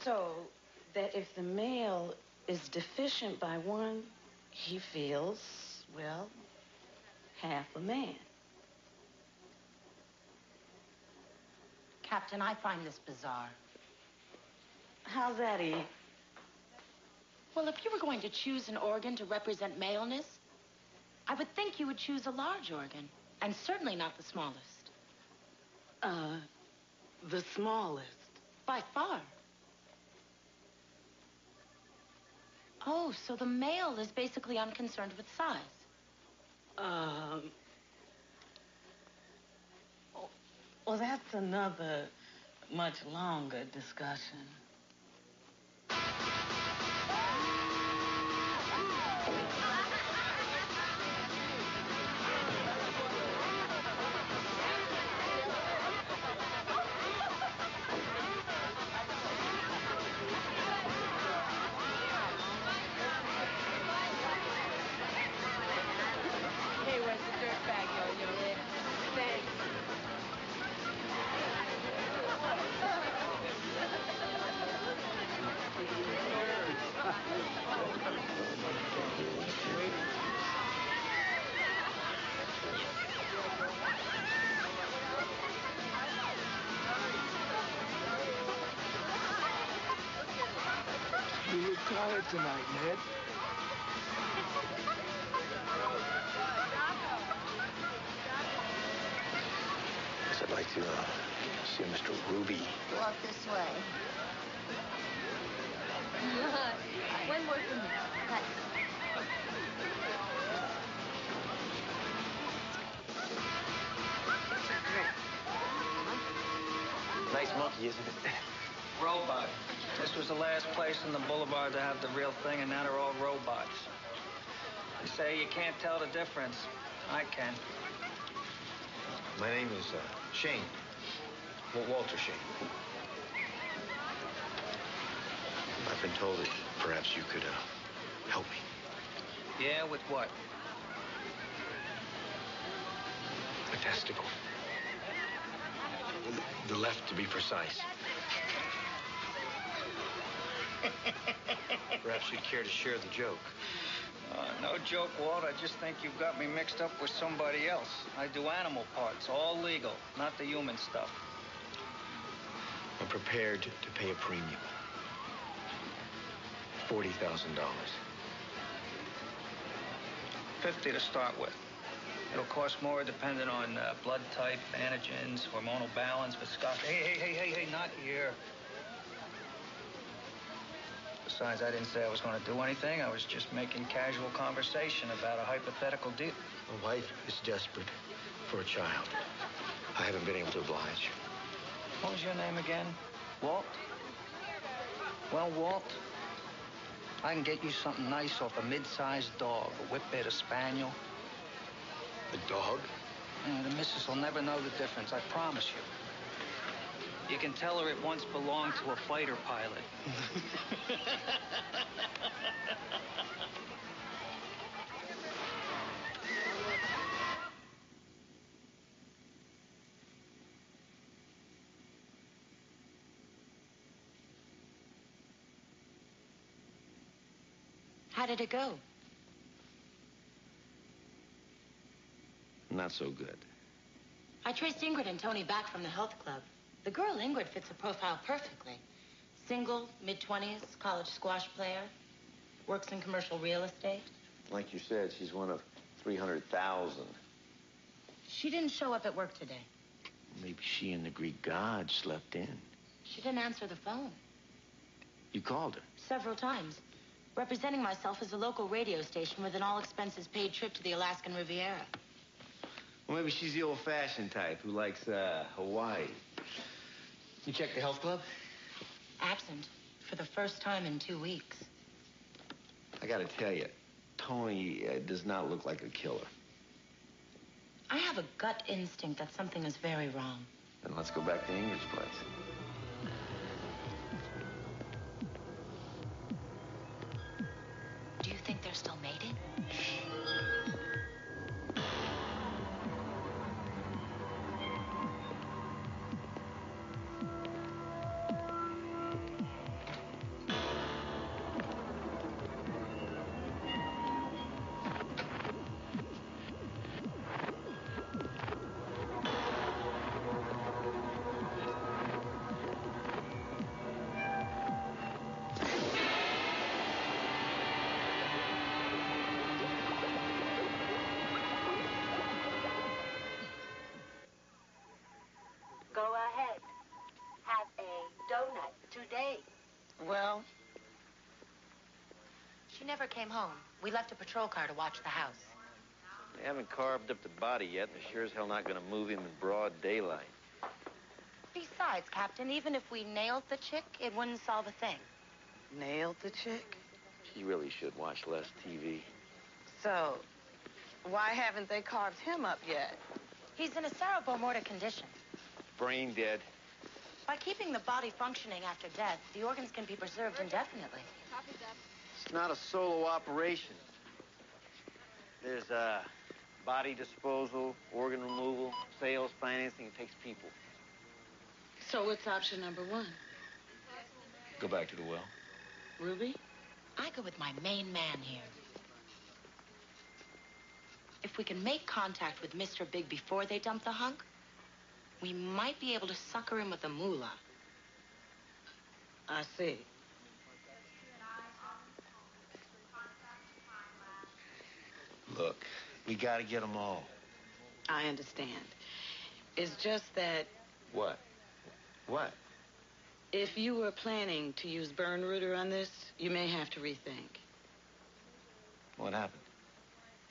So that if the male is deficient by one, he feels, well, half a man. Captain, I find this bizarre. How's that, Eve? Well, if you were going to choose an organ to represent maleness, I would think you would choose a large organ, and certainly not the smallest. The smallest. By far. Oh, so the male is basically unconcerned with size. Well, that's another much longer discussion. Hey, where's the dirt bag, Yo-Yo? Thanks. You look tired tonight, Ned. Yes, I'd like to see Mr. Ruby. Walk this way. One more from me. Cut. Nice monkey, isn't it? Robot. This was the last place in the boulevard to have the real thing, and now they're all robots. They say you can't tell the difference. I can. My name is Shane. Walter Shane. I've been told that perhaps you could help me. Yeah, with what? A testicle. The left, to be precise. Perhaps you'd care to share the joke. No joke, Walt. I just think you've got me mixed up with somebody else. I do animal parts, all legal, not the human stuff. I'm prepared to pay a premium. $40,000. 50 to start with. It'll cost more depending on blood type, antigens, hormonal balance, viscosity. Hey, not here. Besides, I didn't say I was going to do anything. I was just making casual conversation about a hypothetical deal. My wife is desperate for a child. I haven't been able to oblige. What was your name again? Walt? Well, Walt, I can get you something nice off a mid-sized dog, a whip-bit, spaniel. A dog? Yeah, the missus will never know the difference, I promise you. You can tell her it once belonged to a fighter pilot. How did it go? Not so good. I traced Ingrid and Tony back from the health club. The girl Ingrid fits the profile perfectly. Single, mid-20s, college squash player, works in commercial real estate. Like you said, she's one of 300,000. She didn't show up at work today. Maybe she and the Greek god slept in. She didn't answer the phone. You called her? Several times. Representing myself as a local radio station with an all-expenses-paid trip to the Alaskan Riviera. Well, maybe she's the old-fashioned type who likes Hawaii. You checked the health club? Absent. For the first time in 2 weeks. I gotta tell you, Tony does not look like a killer. I have a gut instinct that something is very wrong. Then let's go back to Ingrid's place. Do you think they're still mated? never came home. We left a patrol car to watch the house. They haven't carved up the body yet, and they're sure as hell not going to move him in broad daylight. Besides, Captain, even if we nailed the chick, it wouldn't solve a thing. Nailed the chick? He really should watch less TV. So, why haven't they carved him up yet? He's in a cerebral-motor condition. Brain dead. By keeping the body functioning after death, the organs can be preserved indefinitely. It's not a solo operation. There's body disposal, organ removal, sales, financing. It takes people. So what's option number one? Go back to the well. Ruby? I go with my main man here. If we can make contact with Mr. Big before they dump the hunk, we might be able to sucker him with a moolah. I see. Look, we got to get them all. I understand. It's just that What? What? if you were planning to use Bernrooder on this, you may have to rethink. What happened?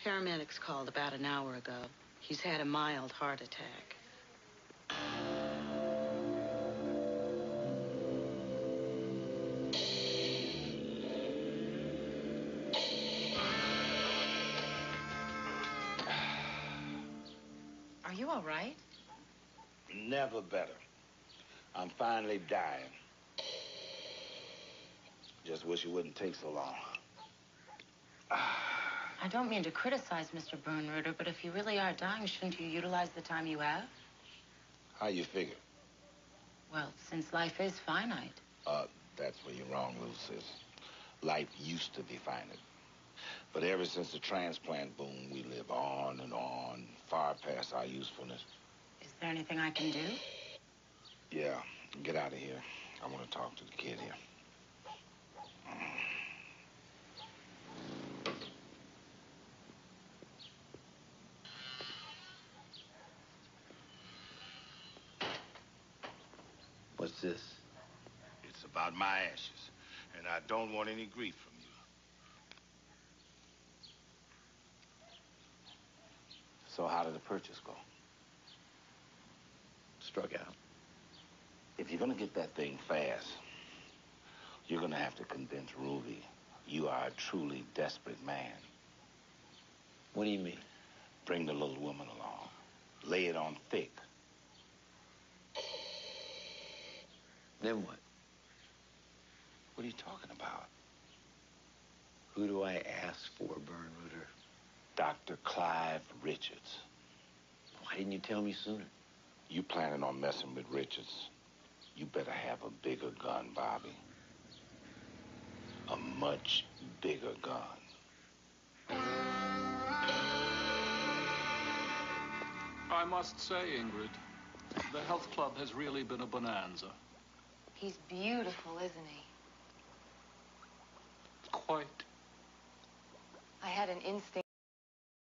Paramedics called about an hour ago. He's had a mild heart attack. Are you all right? Never better. I'm finally dying. Just wish it wouldn't take so long. I don't mean to criticize Mr. Bernrooder, but if you really are dying, shouldn't you utilize the time you have? How you figure? Well, since life is finite. That's where you're wrong, little sis. Life used to be finite. But ever since the transplant boom, we live on and on, far past our usefulness. Is there anything I can do? Yeah, get out of here. I want to talk to the kid here. What's this? It's about my ashes, and I don't want any grief from you. So how did the purchase go? Struck out. If you're gonna get that thing fast, you're gonna have to convince Ruby you are a truly desperate man. What do you mean? Bring the little woman along. Lay it on thick. Then what? What are you talking about? Who do I ask for, Bernrooder? Dr. Clive Richards. Why didn't you tell me sooner? You planning on messing with Richards? You better have a bigger gun, Bobby. A much bigger gun. I must say, Ingrid, the health club has really been a bonanza. He's beautiful, isn't he? Quite. I had an instinct